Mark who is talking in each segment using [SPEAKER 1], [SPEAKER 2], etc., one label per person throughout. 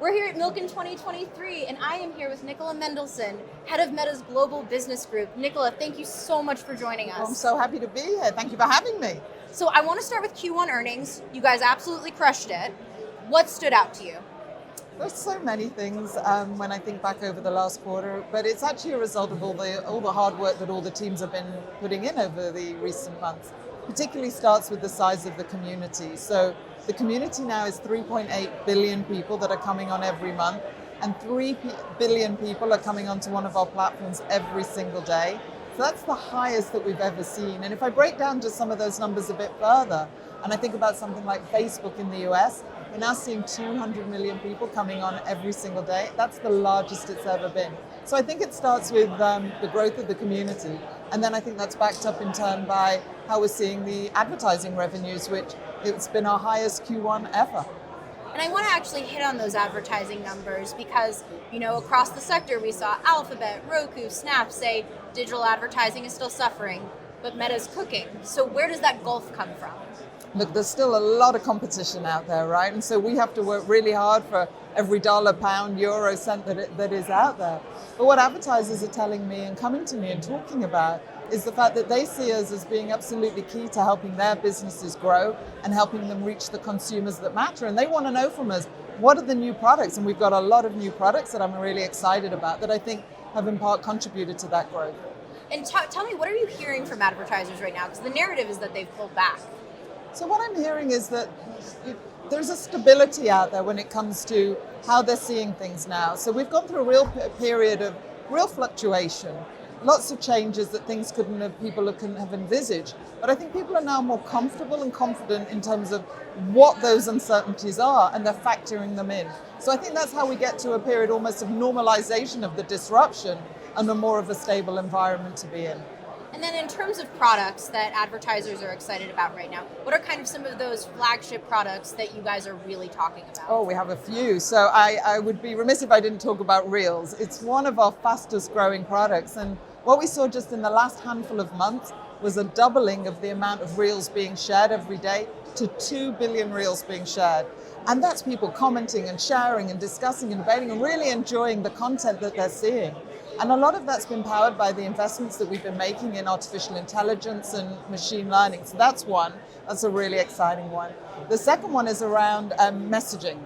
[SPEAKER 1] We're here at Milken 2023, and I am here with Nicola Mendelsohn, head of Meta's Global Business Group. Nicola, thank you so much for joining us.
[SPEAKER 2] I'm so happy to be here. Thank you for having me.
[SPEAKER 1] So I want to start with Q1 earnings. You guys absolutely crushed it. What stood out to you?
[SPEAKER 2] There's so many things when I think back over the last quarter, but it's actually a result of all the hard work that all the teams have been putting in over the recent months. Particularly starts with the size of the community. So the community now is 3.8 billion people that are coming on every month, and 3 billion people are coming onto one of our platforms every single day. So that's the highest that we've ever seen. And if I break down just some of those numbers a bit further, and I think about something like Facebook in the US, we're now seeing 200 million people coming on every single day. That's the largest it's ever been. So I think it starts with the growth of the community. And then I think that's backed up in turn by how we're seeing the advertising revenues, which it's been our highest Q1 ever.
[SPEAKER 1] And I want to actually hit on those advertising numbers because, across the sector, we saw Alphabet, Roku, Snap say digital advertising is still suffering, but Meta's cooking. So where does that gulf come from?
[SPEAKER 2] Look, there's still a lot of competition out there, right? And so we have to work really hard for every dollar, pound, euro, cent that is out there. But what advertisers are telling me and coming to me and talking about is the fact that they see us as being absolutely key to helping their businesses grow and helping them reach the consumers that matter. And they want to know from us, what are the new products? And we've got a lot of new products that I'm really excited about that I think have in part contributed to that growth.
[SPEAKER 1] And tell me, what are you hearing from advertisers right now? Because the narrative is that they've pulled back.
[SPEAKER 2] So what I'm hearing is that there's a stability out there when it comes to how they're seeing things now. So we've gone through a real period of real fluctuation, lots of changes that people couldn't have envisaged. But I think people are now more comfortable and confident in terms of what those uncertainties are, and they're factoring them in. So I think that's how we get to a period almost of normalization of the disruption and a more of a stable environment to be in.
[SPEAKER 1] And then in terms of products that advertisers are excited about right now, what are kind of some of those flagship products that you guys are really talking about?
[SPEAKER 2] Oh, we have a few. So I would be remiss if I didn't talk about Reels. It's one of our fastest growing products. And what we saw just in the last handful of months was a doubling of the amount of Reels being shared every day to 2 billion Reels being shared. And that's people commenting and sharing and discussing and debating and really enjoying the content that they're seeing. And a lot of that's been powered by the investments that we've been making in artificial intelligence and machine learning. So that's one. That's a really exciting one. The second one is around messaging.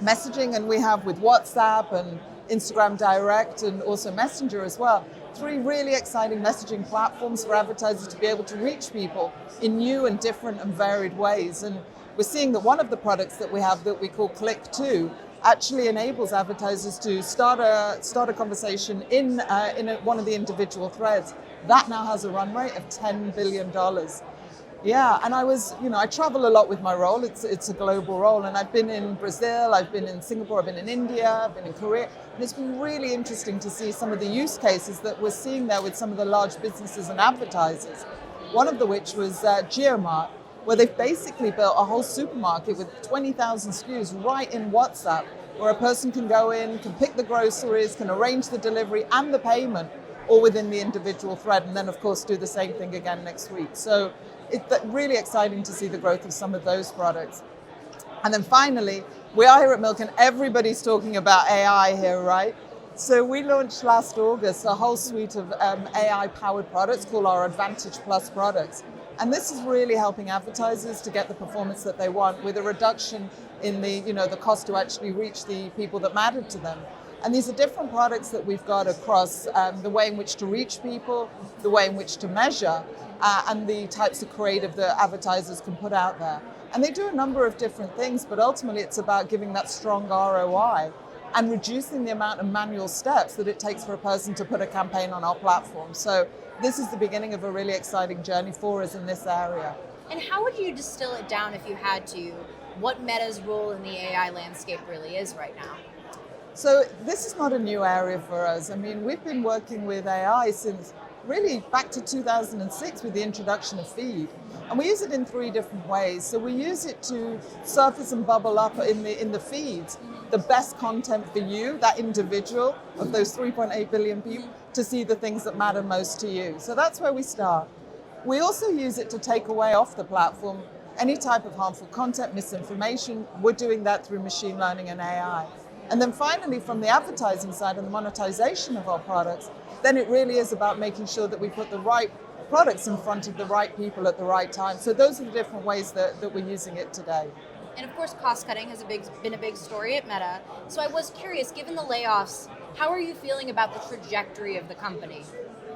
[SPEAKER 2] Messaging, and we have with WhatsApp and Instagram Direct and also Messenger as well, 3 really exciting messaging platforms for advertisers to be able to reach people in new and different and varied ways. And we're seeing that one of the products that we have that we call Click 2 actually enables advertisers to start a conversation in one of the individual threads. That now has a run rate of $10 billion. Yeah, and I travel a lot with my role. It's a global role, and I've been in Brazil, I've been in Singapore, I've been in India, I've been in Korea, and it's been really interesting to see some of the use cases that we're seeing there with some of the large businesses and advertisers. One of which was Geomart, where they've basically built a whole supermarket with 20,000 SKUs right in WhatsApp, where a person can go in, can pick the groceries, can arrange the delivery and the payment, all within the individual thread, and then of course do the same thing again next week. So it's really exciting to see the growth of some of those products. And then finally, we are here at Milken. Everybody's talking about AI here, right? So we launched last August a whole suite of AI-powered products called our Advantage Plus products. And this is really helping advertisers to get the performance that they want with a reduction in the cost to actually reach the people that matter to them. And these are different products that we've got across the way in which to reach people, the way in which to measure, and the types of creative that advertisers can put out there. And they do a number of different things, but ultimately it's about giving that strong ROI and reducing the amount of manual steps that it takes for a person to put a campaign on our platform. So this is the beginning of a really exciting journey for us in this area.
[SPEAKER 1] And how would you distill it down if you had to, what Meta's role in the AI landscape really is right now?
[SPEAKER 2] So this is not a new area for us. I mean, we've been working with AI since really back to 2006 with the introduction of Feed. And we use it in 3 different ways. So we use it to surface and bubble up in the feeds the best content for you, that individual of those 3.8 billion people, to see the things that matter most to you. So that's where we start. We also use it to take away off the platform any type of harmful content, misinformation. We're doing that through machine learning and AI. And then finally, from the advertising side and the monetization of our products, then it really is about making sure that we put the right products in front of the right people at the right time. So those are the different ways that we're using it today.
[SPEAKER 1] And of course, cost cutting has been a big story at Meta. So I was curious, given the layoffs, how are you feeling about the trajectory of the company?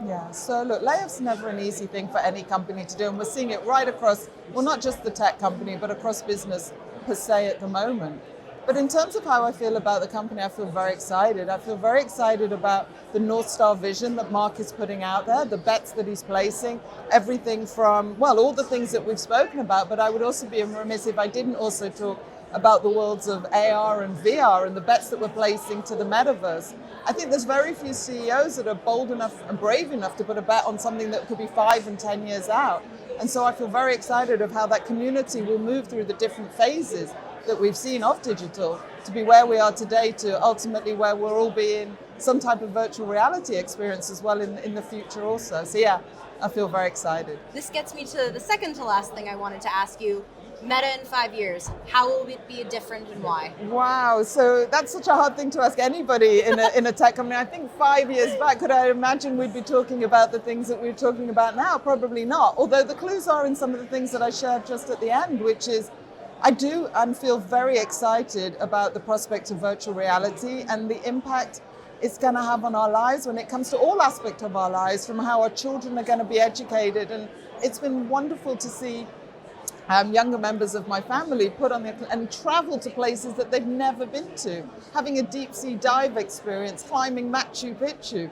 [SPEAKER 2] Yeah, so look, layoffs are never an easy thing for any company to do, and we're seeing it right across, well, not just the tech company, but across business per se at the moment. But in terms of how I feel about the company, I feel very excited. I feel very excited about the North Star vision that Mark is putting out there, the bets that he's placing, everything from, well, all the things that we've spoken about, but I would also be remiss if I didn't also talk about the worlds of AR and VR and the bets that we're placing to the metaverse. I think there's very few CEOs that are bold enough and brave enough to put a bet on something that could be 5 and 10 years out. And so I feel very excited of how that community will move through the different phases that we've seen of digital to be where we are today to ultimately where we'll all be in some type of virtual reality experience as well in the future also. So yeah, I feel very excited.
[SPEAKER 1] This gets me to the second to last thing I wanted to ask you. Meta in 5 years, how will it be different and why?
[SPEAKER 2] Wow, so that's such a hard thing to ask anybody in a tech company. I think 5 years back, could I imagine we'd be talking about the things that we're talking about now? Probably not. Although the clues are in some of the things that I shared just at the end, which is I do and feel very excited about the prospect of virtual reality and the impact it's going to have on our lives when it comes to all aspects of our lives, from how our children are going to be educated. And it's been wonderful to see younger members of my family put on and travel to places that they've never been to, having a deep sea dive experience, climbing Machu Picchu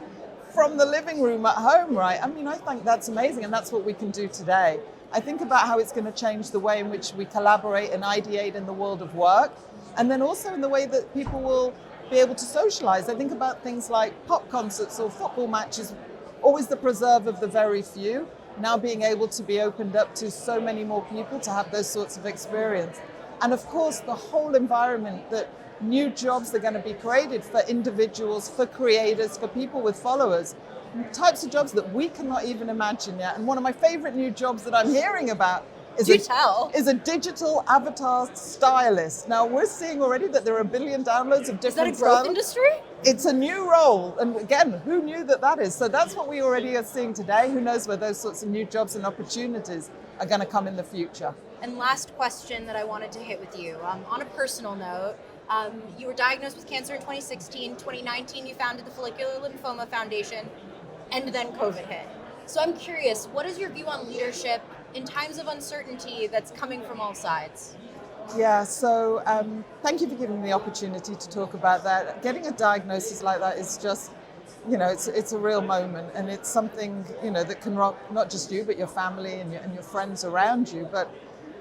[SPEAKER 2] from the living room at home, right? I mean, I think that's amazing, and that's what we can do today. I think about how it's going to change the way in which we collaborate and ideate in the world of work, and then also in the way that people will be able to socialize. I think about things like pop concerts or football matches, always the preserve of the very few, now being able to be opened up to so many more people to have those sorts of experience. And of course, the whole environment that new jobs are going to be created for individuals, for creators, for people with followers, types of jobs that we cannot even imagine yet. And one of my favorite new jobs that I'm hearing about is a digital avatar stylist. Now, we're seeing already that there are 1 billion downloads of different
[SPEAKER 1] Is that a growth industry?
[SPEAKER 2] It's a new role. And again, who knew that is? So that's what we already are seeing today. Who knows where those sorts of new jobs and opportunities are going to come in the future.
[SPEAKER 1] And last question that I wanted to hit with you. On a personal note, you were diagnosed with cancer in 2016. 2019, you founded the Follicular Lymphoma Foundation, and then COVID hit. So I'm curious, what is your view on leadership in times of uncertainty that's coming from all sides?
[SPEAKER 2] Yeah, so thank you for giving me the opportunity to talk about that. Getting a diagnosis like that is just, it's a real moment, and it's something, that can rock not just you, but your family and your friends around you. But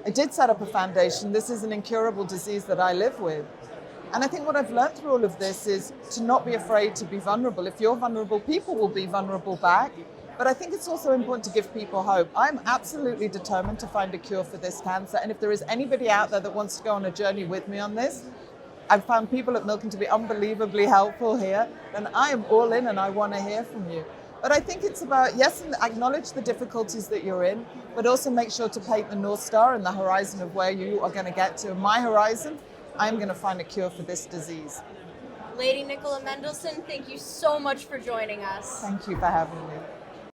[SPEAKER 2] I did set up a foundation. This is an incurable disease that I live with. And I think what I've learned through all of this is to not be afraid to be vulnerable. If you're vulnerable, people will be vulnerable back. But I think it's also important to give people hope. I'm absolutely determined to find a cure for this cancer. And if there is anybody out there that wants to go on a journey with me on this, I've found people at Milken to be unbelievably helpful here. And I am all in, and I want to hear from you. But I think it's about, yes, acknowledge the difficulties that you're in, but also make sure to paint the North Star and the horizon of where you are going to get to. My horizon, I'm going to find a cure for this disease.
[SPEAKER 1] Lady Nicola Mendelsohn, thank you so much for joining us.
[SPEAKER 2] Thank you for having me.